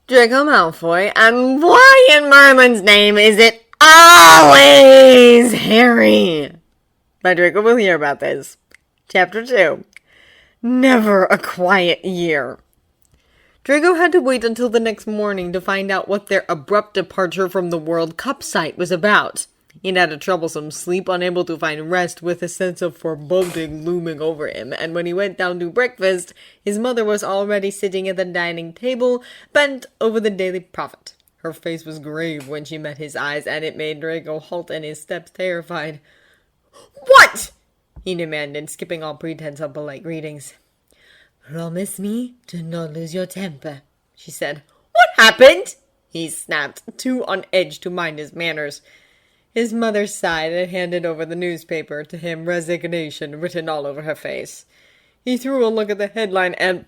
Draco Malfoy, and why in Merlin's name is it always Harry? But Draco will hear about this. Chapter 2. Never a quiet year. Draco had to wait until the next morning to find out what their abrupt departure from the World Cup site was about. He'd had a troublesome sleep, unable to find rest, with a sense of foreboding looming over him, and when he went down to breakfast, his mother was already sitting at the dining table, bent over the Daily Prophet. Her face was grave when she met his eyes, and it made Draco halt in his steps, terrified. "What?" he demanded, skipping all pretense of polite greetings. "Promise me to not lose your temper," she said. "What happened?" he snapped, too on edge to mind his manners. His mother sighed and handed over the newspaper to him, resignation written all over her face. He threw a look at the headline and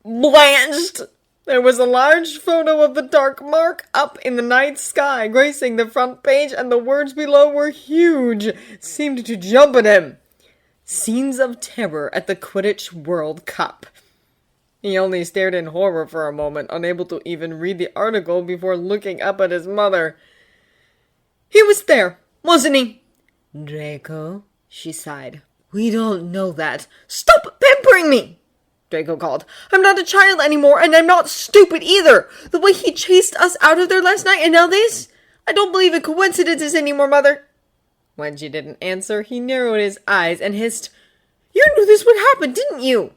blanched. There was a large photo of the dark mark up in the night sky, gracing the front page, and the words below were huge, seemed to jump at him. Scenes of terror at the Quidditch World Cup. He only stared in horror for a moment, unable to even read the article before looking up at his mother. "He was there, wasn't he?" "Draco," she sighed. "We don't know that." "Stop pampering me!" Draco called. "I'm not a child anymore, and I'm not stupid either. The way he chased us out of there last night, and now this? I don't believe in coincidences anymore, Mother." When she didn't answer, he narrowed his eyes and hissed, "You knew this would happen, didn't you?"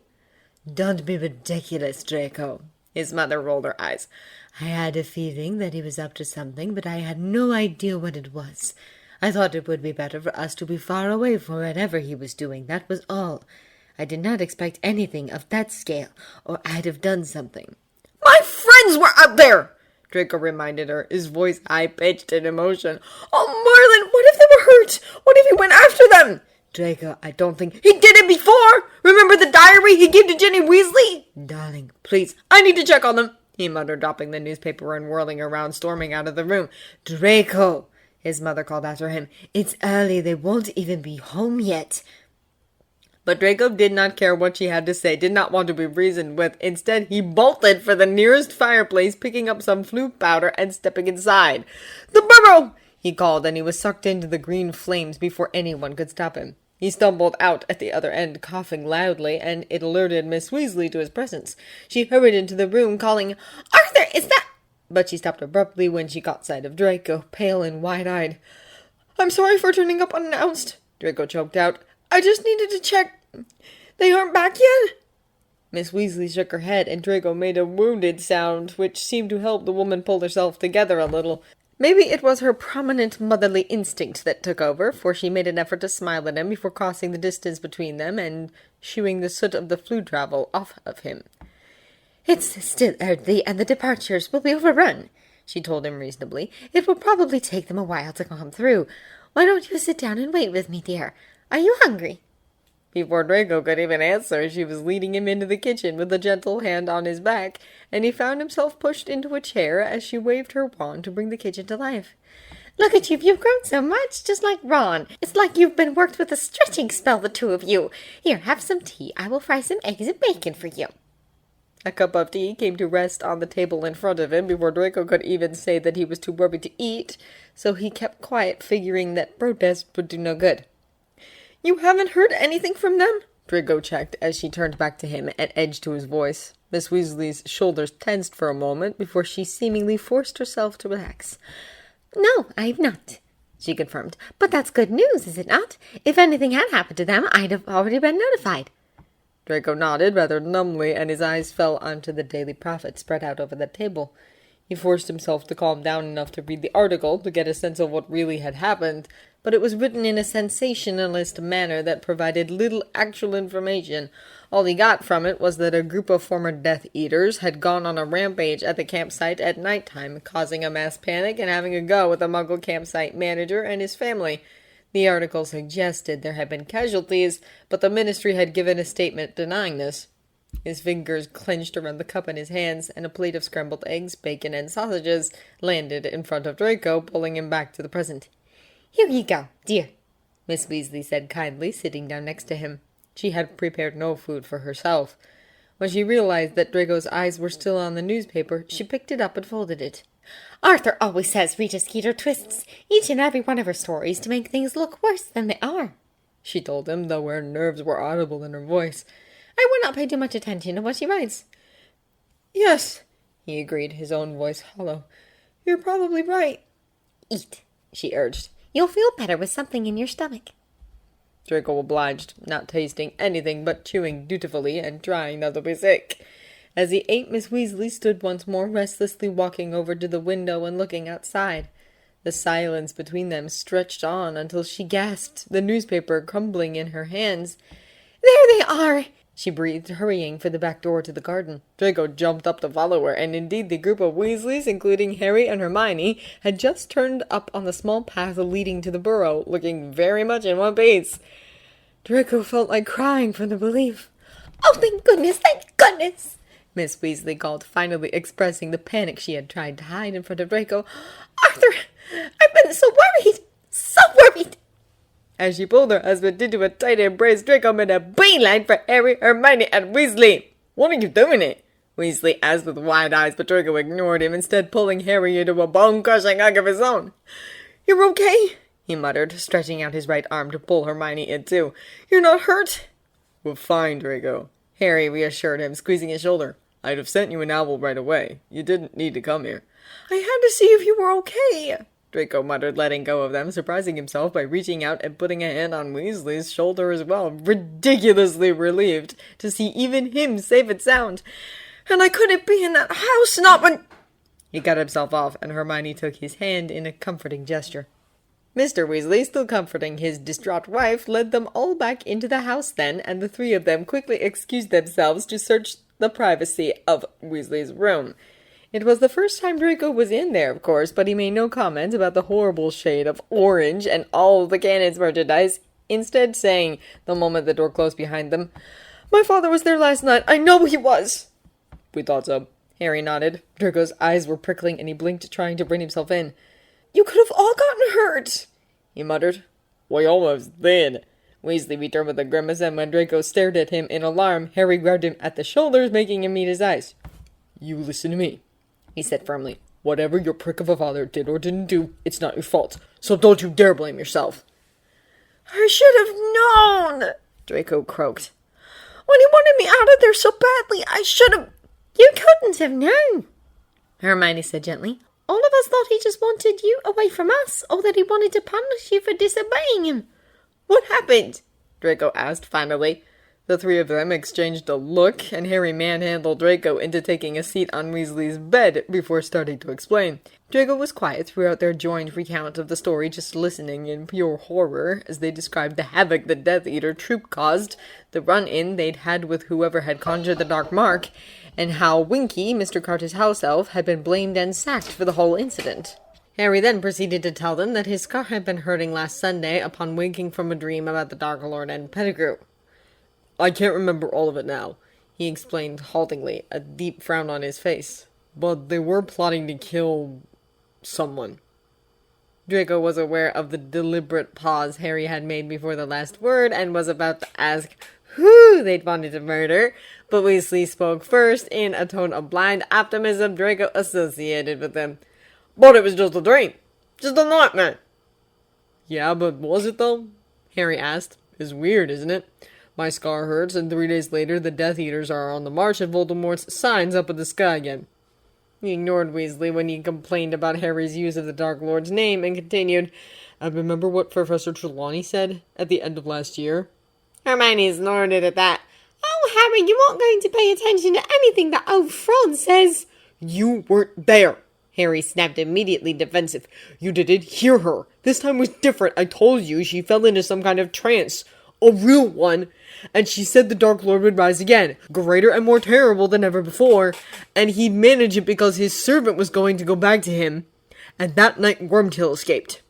"Don't be ridiculous, Draco." His mother rolled her eyes. "I had a feeling that he was up to something, but I had no idea what it was. I thought it would be better for us to be far away from whatever he was doing, that was all. I did not expect anything of that scale, or I'd have done something." "My friends were up there!" Draco reminded her, his voice high-pitched in emotion. "Oh, Merlin, what if they were hurt? What if he went after them?" "Draco, I don't think—" "He did it before! Remember the diary he gave to Ginny Weasley?" "Darling, please, I need to check on them," he muttered, dropping the newspaper and whirling around, storming out of the room. "Draco," his mother called after him. "It's early, they won't even be home yet." But Draco did not care what she had to say, did not want to be reasoned with. Instead, he bolted for the nearest fireplace, picking up some flute powder and stepping inside. "The Burrow!" he called, and he was sucked into the green flames before anyone could stop him. He stumbled out at the other end, coughing loudly, and it alerted Miss Weasley to his presence. She hurried into the room, calling, "Arthur, is that—" But she stopped abruptly when she caught sight of Draco, pale and wide-eyed. "I'm sorry for turning up unannounced," Draco choked out. "I just needed to check. They aren't back yet?" Miss Weasley shook her head, and Draco made a wounded sound, which seemed to help the woman pull herself together a little. Maybe it was her prominent motherly instinct that took over, for she made an effort to smile at him before crossing the distance between them and shooing the soot of the flu travel off of him. "It's still early, and the departures will be overrun," she told him reasonably. "It will probably take them a while to come through. Why don't you sit down and wait with me, dear? Are you hungry?" Before Draco could even answer, she was leading him into the kitchen with a gentle hand on his back, and he found himself pushed into a chair as she waved her wand to bring the kitchen to life. "Look at you, you've grown so much, just like Ron. It's like you've been worked with a stretching spell, the two of you. Here, have some tea. I will fry some eggs and bacon for you." A cup of tea came to rest on the table in front of him before Draco could even say that he was too worried to eat, so he kept quiet, figuring that protest would do no good. "You haven't heard anything from them?" Draco checked as she turned back to him, an edge to his voice. Miss Weasley's shoulders tensed for a moment before she seemingly forced herself to relax. "No, I've not," she confirmed. "But that's good news, is it not? If anything had happened to them, I'd have already been notified." Draco nodded rather numbly, and his eyes fell onto the Daily Prophet spread out over the table. He forced himself to calm down enough to read the article to get a sense of what really had happened, but it was written in a sensationalist manner that provided little actual information. All he got from it was that a group of former Death Eaters had gone on a rampage at the campsite at nighttime, causing a mass panic and having a go with the Muggle campsite manager and his family. The article suggested there had been casualties, but the Ministry had given a statement denying this. His fingers clenched around the cup in his hands, and a plate of scrambled eggs, bacon, and sausages landed in front of Draco, pulling him back to the present. "Here you go, dear," Miss Weasley said kindly, sitting down next to him. She had prepared no food for herself. When she realized that Draco's eyes were still on the newspaper, she picked it up and folded it. Arthur always says Rita Skeeter twists each and every one of her stories to make things look worse than they are, she told him, though her nerves were audible in her voice. I will not pay too much attention to what she writes. Yes, he agreed, his own voice hollow. You're probably right. Eat, she urged. You'll feel better with something in your stomach. Draco obliged, not tasting anything but chewing dutifully and trying not to be sick. As he ate, Miss Weasley stood once more restlessly walking over to the window and looking outside. The silence between them stretched on until she gasped, the newspaper crumbling in her hands. There they are, she breathed, hurrying for the back door to the garden. Draco jumped up to follow her, and indeed the group of Weasleys, including Harry and Hermione, had just turned up on the small path leading to the Burrow, looking very much in one piece. Draco felt like crying from the relief. Oh, thank goodness, thank goodness! Miss Weasley called, finally expressing the panic she had tried to hide in front of Draco. Arthur, I've been so worried! As she pulled her husband into a tight embrace, Draco made a beeline for Harry, Hermione, and Weasley. What are you doing it? Weasley asked with wide eyes, but Draco ignored him, instead pulling Harry into a bone-crushing hug of his own. You're okay? He muttered, stretching out his right arm to pull Hermione in too. You're not hurt? We're fine, Draco. Harry reassured him, squeezing his shoulder. I'd have sent you an owl right away. You didn't need to come here. I had to see if you were okay, Draco muttered, letting go of them, surprising himself by reaching out and putting a hand on Weasley's shoulder as well, ridiculously relieved to see even him safe and sound. And I couldn't be in that house, not when... He got himself off, and Hermione took his hand in a comforting gesture. Mr. Weasley, still comforting his distraught wife, led them all back into the house then, and the three of them quickly excused themselves to search the privacy of Weasley's room. It was the first time Draco was in there, of course, but he made no comment about the horrible shade of orange and all of the cannon's merchandise, instead saying, the moment the door closed behind them, My father was there last night. I know he was. We thought so. Harry nodded. Draco's eyes were prickling, and he blinked, trying to bring himself in. You could have all gotten hurt, he muttered. We almost did. Weasley returned with a grimace, and when Draco stared at him in alarm, Harry grabbed him at the shoulders, making him meet his eyes. You listen to me, he said firmly. Whatever your prick of a father did or didn't do, it's not your fault, so don't you dare blame yourself. I should have known, Draco croaked. When he wanted me out of there so badly, I should have... You couldn't have known, Hermione said gently. All of us thought he just wanted you away from us, or that he wanted to punish you for disobeying him. What happened? Draco asked finally. The three of them exchanged a look, and Harry manhandled Draco into taking a seat on Weasley's bed before starting to explain. Draco was quiet throughout their joined recount of the story, just listening in pure horror as they described the havoc the Death Eater troop caused, the run-in they'd had with whoever had conjured the Dark Mark, and how Winky, Mr. Carter's house elf, had been blamed and sacked for the whole incident. Harry then proceeded to tell them that his scar had been hurting last Sunday upon waking from a dream about the Dark Lord and Pettigrew. I can't remember all of it now, he explained haltingly, a deep frown on his face. But they were plotting to kill... someone. Draco was aware of the deliberate pause Harry had made before the last word, and was about to ask who they'd wanted to murder, but Weasley spoke first in a tone of blind optimism Draco associated with them. But it was just a dream. Just a nightmare. Yeah, but was it though? Harry asked. It's weird, isn't it? My scar hurts, and 3 days later the Death Eaters are on the march and Voldemort's signs up in the sky again. He ignored Weasley when he complained about Harry's use of the Dark Lord's name and continued, I remember what Professor Trelawney said at the end of last year. Hermione snorted at that. Oh, Harry, you aren't going to pay attention to anything that old Franz says. You weren't there. Harry snapped, immediately defensive. You didn't hear her. This time was different. I told you she fell into some kind of trance. A real one. And she said the Dark Lord would rise again, greater and more terrible than ever before, and he'd manage it because his servant was going to go back to him. And that night Wormtail escaped.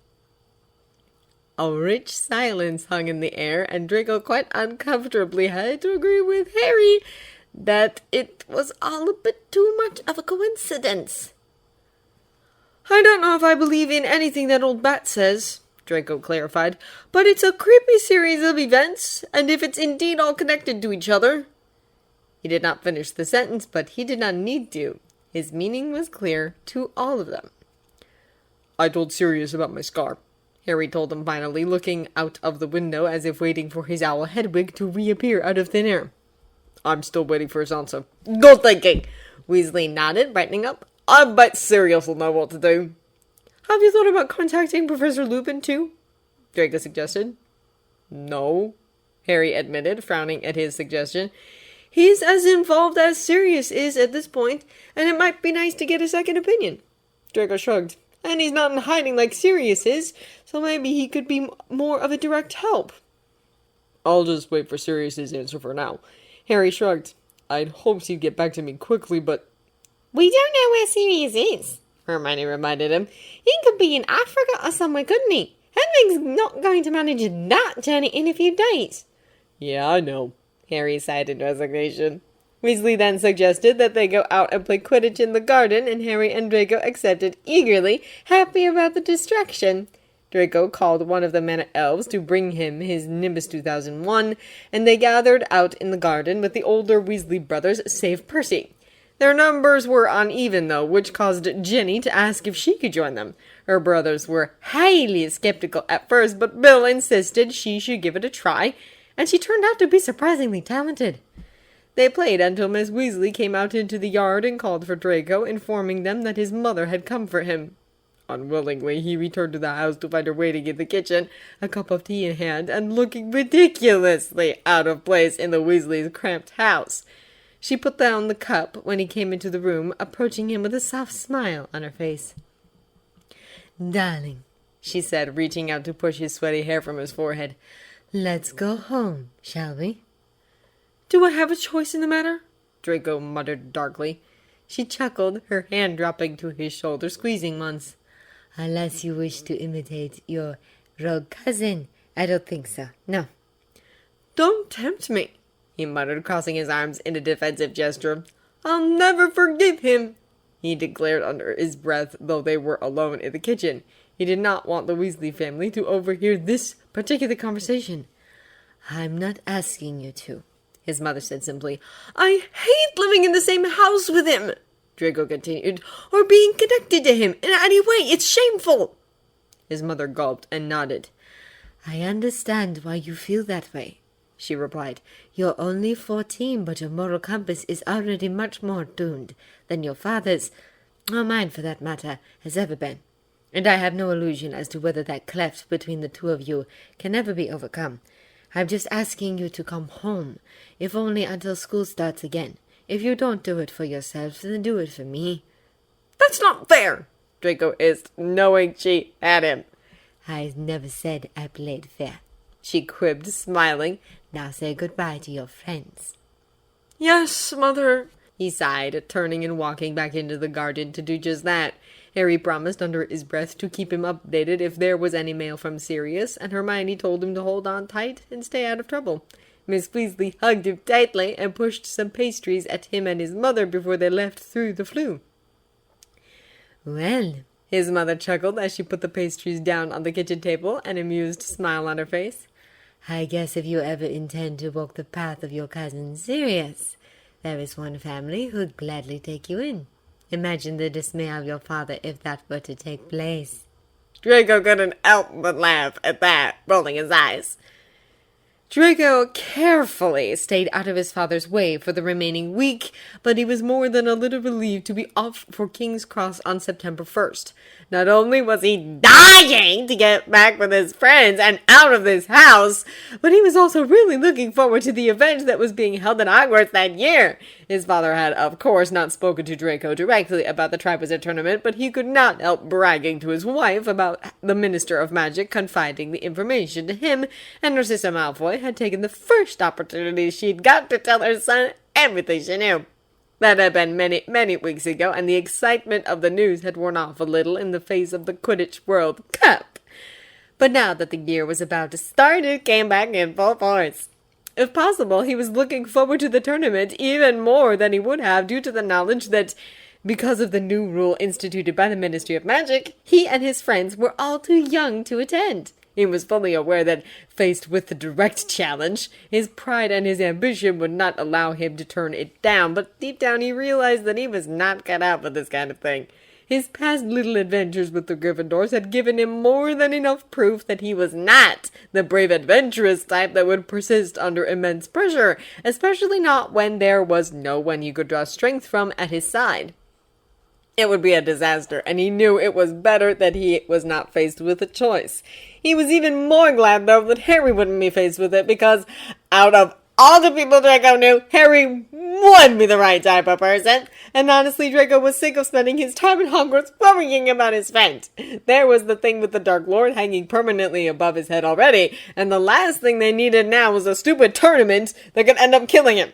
A rich silence hung in the air, and Draco quite uncomfortably had to agree with Harry that it was all a bit too much of a coincidence. I don't know if I believe in anything that old Bat says, Draco clarified, but it's a creepy series of events, and if it's indeed all connected to each other... He did not finish the sentence, but he did not need to. His meaning was clear to all of them. "I told Sirius about my scar," Harry told him finally, looking out of the window as if waiting for his owl Hedwig to reappear out of thin air. "I'm still waiting for his answer." "Good thinking!" Weasley nodded, brightening up. "I bet Sirius will know what to do." "Have you thought about contacting Professor Lupin, too?" Draco suggested. "No," Harry admitted, frowning at his suggestion. "He's as involved as Sirius is at this point, and it might be nice to get a second opinion." Draco shrugged. "And he's not in hiding like Sirius is, so maybe he could be more of a direct help." "I'll just wait for Sirius's answer for now." Harry shrugged. "I'd hoped he'd get back to me quickly, but—" "We don't know where Sirius is," Hermione reminded him. "He could be in Africa or somewhere, couldn't he? Hedwig's not going to manage that journey in a few days." "Yeah, I know," Harry sighed in resignation. Weasley then suggested that they go out and play Quidditch in the garden, and Harry and Draco accepted eagerly, happy about the distraction. Draco called one of the men-at-elves to bring him his Nimbus 2001, and they gathered out in the garden with the older Weasley brothers, save Percy. Their numbers were uneven, though, which caused Ginny to ask if she could join them. Her brothers were highly skeptical at first, but Bill insisted she should give it a try, and she turned out to be surprisingly talented. They played until Miss Weasley came out into the yard and called for Draco, informing them that his mother had come for him. Unwillingly, he returned to the house to find her waiting in the kitchen, a cup of tea in hand, and looking ridiculously out of place in the Weasleys' cramped house. She put down the cup when he came into the room, approaching him with a soft smile on her face. "Darling," she said, reaching out to push his sweaty hair from his forehead, "let's go home, shall we?" "Do I have a choice in the matter?" Draco muttered darkly. She chuckled, her hand dropping to his shoulder, squeezing once. "Unless you wish to imitate your rogue cousin, I don't think so. No." "Don't tempt me," he muttered, crossing his arms in a defensive gesture. "I'll never forgive him," he declared under his breath, though they were alone in the kitchen. He did not want the Weasley family to overhear this particular conversation. "I'm not asking you to," his mother said simply. "I hate living in the same house with him," Draco continued, "or being connected to him in any way. It's shameful." His mother gulped and nodded. "I understand why you feel that way," she replied. "You're only 14, but your moral compass is already much more tuned than your father's, or mine for that matter, has ever been. And I have no illusion as to whether that cleft between the two of you can ever be overcome. I'm just asking you to come home, if only until school starts again. If you don't do it for yourself, then do it for me." "That's not fair," Draco hissed, knowing she had him. "I never said I played fair," she quipped, smiling. "Now say goodbye to your friends." "Yes, Mother," he sighed, turning and walking back into the garden to do just that. Harry promised under his breath to keep him updated if there was any mail from Sirius, and Hermione told him to hold on tight and stay out of trouble. Miss Weasley hugged him tightly and pushed some pastries at him and his mother before they left through the flue. "Well," his mother chuckled as she put the pastries down on the kitchen table, an amused smile on her face. "I guess if you ever intend to walk the path of your cousin Sirius, there is one family who'd gladly take you in. Imagine the dismay of your father if that were to take place." Draco couldn't help but laugh at that, rolling his eyes. Draco carefully stayed out of his father's way for the remaining week, but he was more than a little relieved to be off for King's Cross on September 1st. Not only was he dying to get back with his friends and out of this house, but he was also really looking forward to the event that was being held at Hogwarts that year. His father had, of course, not spoken to Draco directly about the Triwizard Tournament, but he could not help bragging to his wife about the Minister of Magic confiding the information to him, and her sister Malfoy had taken the first opportunity she'd got to tell her son everything she knew. That had been many, many weeks ago, and the excitement of the news had worn off a little in the face of the Quidditch World Cup. But now that the year was about to start, it came back in full force. If possible, he was looking forward to the tournament even more than he would have due to the knowledge that, because of the new rule instituted by the Ministry of Magic, he and his friends were all too young to attend. He was fully aware that, faced with the direct challenge, his pride and his ambition would not allow him to turn it down, but deep down he realized that he was not cut out for this kind of thing. His past little adventures with the Gryffindors had given him more than enough proof that he was not the brave adventurous type that would persist under immense pressure, especially not when there was no one he could draw strength from at his side. It would be a disaster, and he knew it was better that he was not faced with a choice. He was even more glad, though, that Harry wouldn't be faced with it, because out of all the people Draco knew, Harry would be the right type of person. And honestly, Draco was sick of spending his time in Hogwarts worrying about his fate. There was the thing with the Dark Lord hanging permanently above his head already, and the last thing they needed now was a stupid tournament that could end up killing him.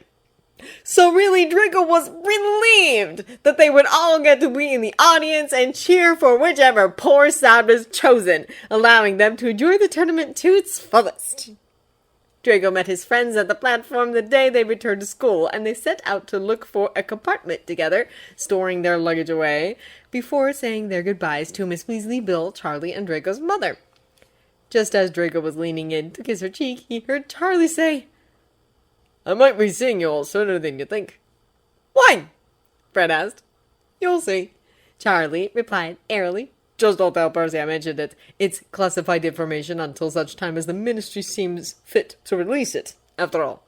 So really, Draco was relieved that they would all get to be in the audience and cheer for whichever poor side was chosen, allowing them to enjoy the tournament to its fullest. Draco met his friends at the platform the day they returned to school, and they set out to look for a compartment together, storing their luggage away, before saying their goodbyes to Miss Weasley, Bill, Charlie, and Draco's mother. Just as Draco was leaning in to kiss her cheek, he heard Charlie say, "I might be seeing you all sooner than you think." "Why?" Fred asked. "You'll see," Charlie replied airily. "Just don't tell Percy I mentioned it. It's classified information until such time as the Ministry seems fit to release it, after all."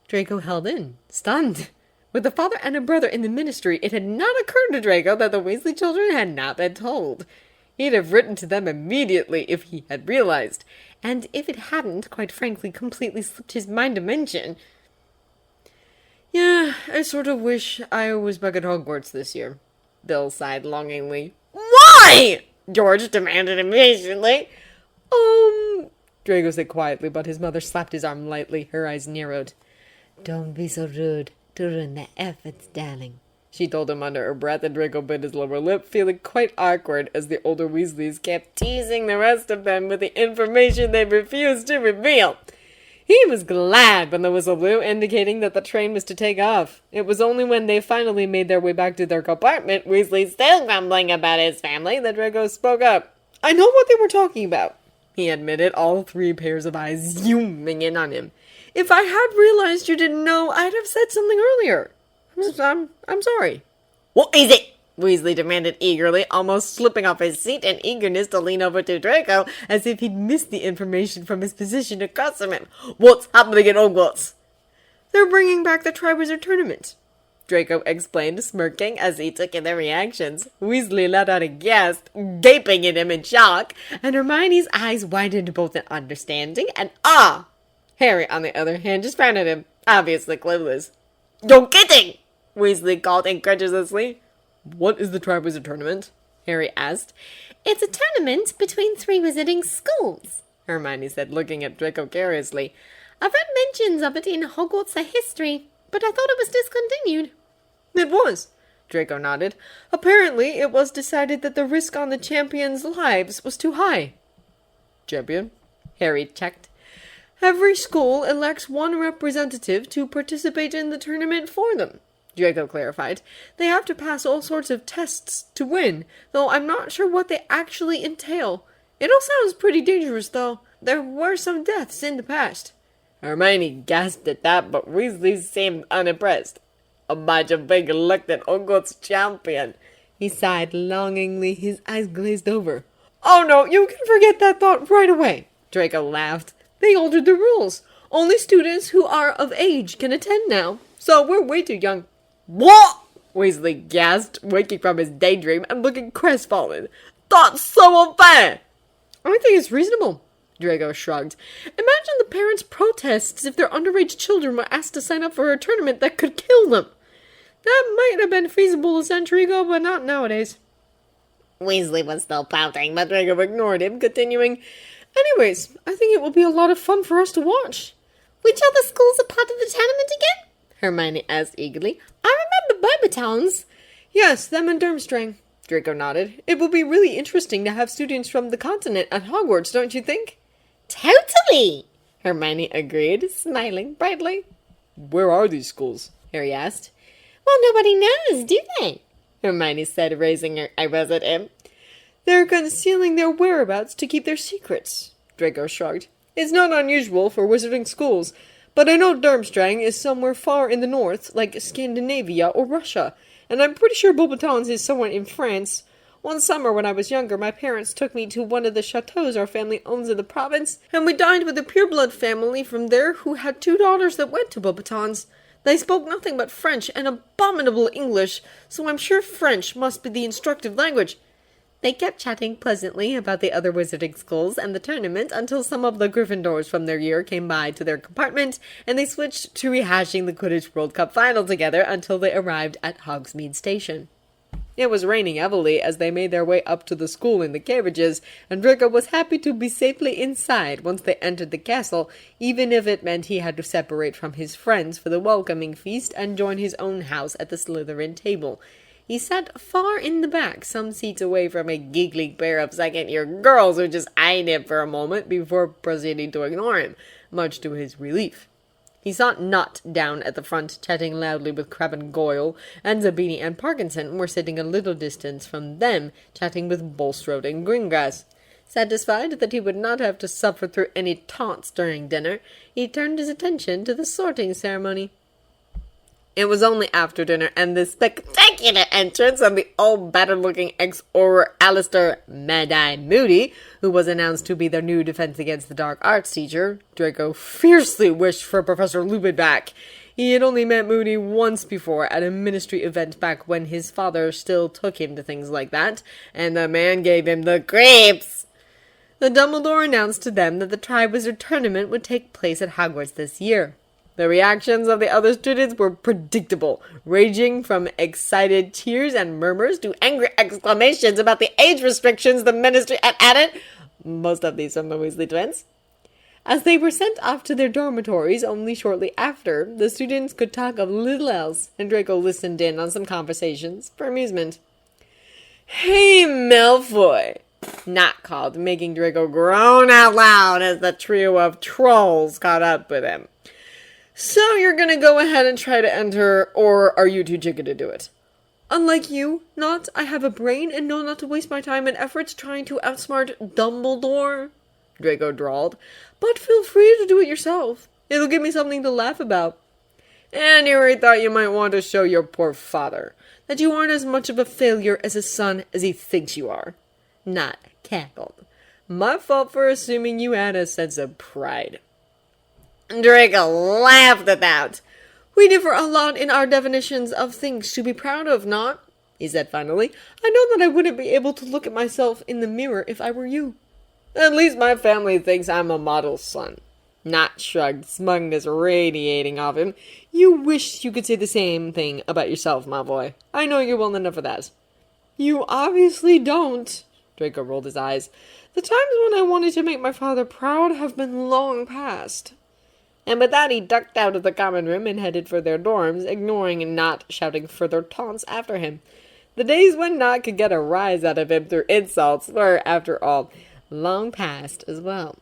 Draco held in, stunned. With a father and a brother in the Ministry, it had not occurred to Draco that the Weasley children had not been told. He'd have written to them immediately if he had realized, and if it hadn't, quite frankly, completely slipped his mind to mention. "Yeah, I sort of wish I was back at Hogwarts this year," Bill sighed longingly. "Why?" George demanded impatiently. Draco said quietly, but his mother slapped his arm lightly. Her eyes narrowed. "Don't be so rude to ruin the efforts, darling," she told him under her breath, and Draco bit his lower lip, feeling quite awkward as the older Weasleys kept teasing the rest of them with the information they refused to reveal. He was glad when the whistle blew, indicating that the train was to take off. It was only when they finally made their way back to their compartment, Weasley still grumbling about his family, that Draco spoke up. "I know what they were talking about," he admitted, all three pairs of eyes zooming in on him. "If I had realized you didn't know, I'd have said something earlier. I'm sorry." "What is it?" Weasley demanded eagerly, almost slipping off his seat in eagerness to lean over to Draco, as if he'd missed the information from his position across from him. "What's happening at Hogwarts?" "They're bringing back the Triwizard Tournament," Draco explained, smirking as he took in their reactions. Weasley let out a gasp, gaping at him in shock, and Hermione's eyes widened both in understanding and awe. Harry, on the other hand, just frowned at him, obviously clueless. "You're kidding!" Weasley called incredulously. "What is the Triwizard Tournament?" Harry asked. "It's a tournament between 3 wizarding schools," Hermione said, looking at Draco curiously. "I've read mentions of it in Hogwarts history, but I thought it was discontinued." "It was," Draco nodded. "Apparently it was decided that the risk on the champions' lives was too high." "Champion?" Harry checked. "Every school elects one representative to participate in the tournament for them," Draco clarified. "They have to pass all sorts of tests to win, though I'm not sure what they actually entail. It all sounds pretty dangerous, though. There were some deaths in the past." Hermione gasped at that, but Weasley seemed unimpressed. "Imagine being elected Hogwarts champion." He sighed longingly, his eyes glazed over. "Oh no, you can forget that thought right away," Draco laughed. "They altered the rules. Only students who are of age can attend now, so we're way too young." "What?" Weasley gasped, waking from his daydream and looking crestfallen. "That's so unfair!" "I think it's reasonable," Draco shrugged. "Imagine the parents' protests if their underage children were asked to sign up for a tournament that could kill them. That might have been feasible a century ago, but not nowadays." Weasley was still pouting, but Draco ignored him, continuing, "Anyways, I think it will be a lot of fun for us to watch." "Which other schools are part of the tournament again?" Hermione asked eagerly. "I remember Barbiton's." "Yes, them and Durmstrang," Draco nodded. "It will be really interesting to have students from the continent at Hogwarts, don't you think?" "Totally!" Hermione agreed, smiling brightly. "Where are these schools?" Harry asked. "Well, nobody knows, do they?" Hermione said, raising her eyebrows at him. "They're concealing their whereabouts to keep their secrets," Draco shrugged. It's not unusual for wizarding schools, but I know Durmstrang is somewhere far in the north, like Scandinavia or Russia, and I'm pretty sure Beauxbatons is somewhere in France. One summer when I was younger, my parents took me to one of the chateaux our family owns in the province, and we dined with a pureblood family from there who had 2 daughters that went to Beauxbatons. They spoke nothing but French and abominable English, so I'm sure French must be the instructive language. They kept chatting pleasantly about the other wizarding schools and the tournament until some of the Gryffindors from their year came by to their compartment, and they switched to rehashing the Quidditch World Cup final together until they arrived at Hogsmeade Station. It was raining heavily as they made their way up to the school in the carriages, and Draco was happy to be safely inside once they entered the castle, even if it meant he had to separate from his friends for the welcoming feast and join his own house at the Slytherin table. He sat far in the back, some seats away from a giggling pair of second-year girls who just eyed him for a moment before proceeding to ignore him, much to his relief. He sat not down at the front, chatting loudly with Crabbe and Goyle, and Zabini and Parkinson were sitting a little distance from them, chatting with Bulstrode and Gringras. Satisfied that he would not have to suffer through any taunts during dinner, he turned his attention to the sorting ceremony. It was only after dinner and the spectacular entrance of the old battered-looking ex-Auror Alistair Mad-Eye Moody, who was announced to be their new Defense Against the Dark Arts teacher, Draco fiercely wished for Professor Lupin back. He had only met Moody once before at a ministry event back when his father still took him to things like that, and the man gave him the creeps. The Dumbledore announced to them that the Triwizard Tournament would take place at Hogwarts this year. The reactions of the other students were predictable, ranging from excited cheers and murmurs to angry exclamations about the age restrictions the ministry had added, most of these from the Weasley twins. As they were sent off to their dormitories only shortly after, the students could talk of little else, and Draco listened in on some conversations for amusement. "Hey, Malfoy!" Not called, making Draco groan out loud as the trio of trolls caught up with him. "So you're gonna go ahead and try to enter, or are you too jiggy to do it?" "Unlike you, I have a brain and know not to waste my time and efforts trying to outsmart Dumbledore," Draco drawled. "But feel free to do it yourself. It'll give me something to laugh about." "And you thought you might want to show your poor father that you aren't as much of a failure as a son as he thinks you are." Not cackled. "My fault for assuming you had a sense of pride." Draco laughed at that. "We differ a lot in our definitions of things to be proud of, not?" he said finally. "I know that I wouldn't be able to look at myself in the mirror if I were you." "At least my family thinks I'm a model son." Not shrugged, smugness radiating off him. "You wish you could say the same thing about yourself, Malfoy. I know you're well enough for that." "You obviously don't." Draco rolled his eyes. "The times when I wanted to make my father proud have been long past." And with that he ducked out of the common room and headed for their dorms, ignoring and not shouting further taunts after him. The days when Not could get a rise out of him through insults were, after all, long past as well.